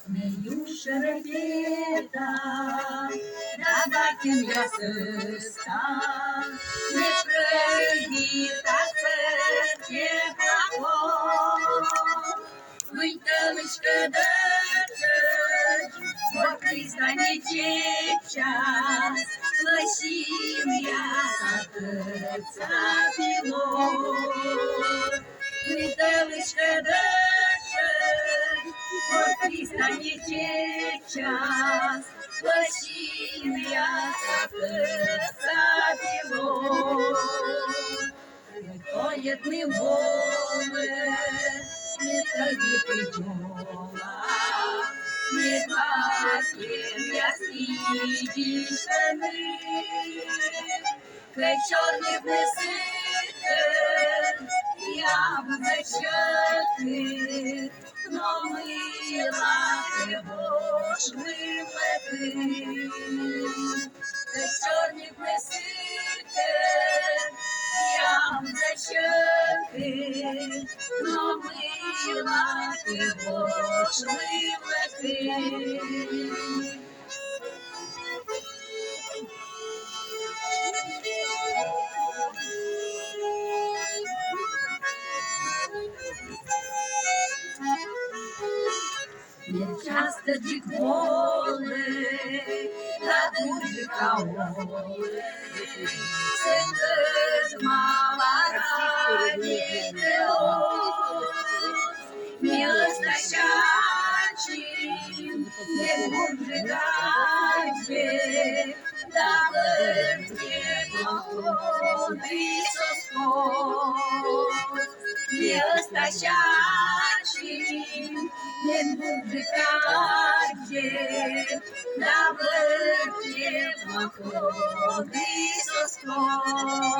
Нею шеребета, на батькін ясиста, не привіта сердє плако. Винтеличка дечить, бо пристане час, лишім я за піло. Винтеличка дечить, бо пристане час, лишім я за піло. Поєдни воле, не тоді чола, не бачим ясні дівчини, край чорних несите, я зачати, но мила його швидки, край чорних несите, я зачати, но мила його швидки. Не часто дикволи, та дуже каоли, сидить мала раді теос, милость нащачим, не дуже гадже, да вертє походи соскос. Милость нащачим, не дуже гадже, да вертє походи соскос.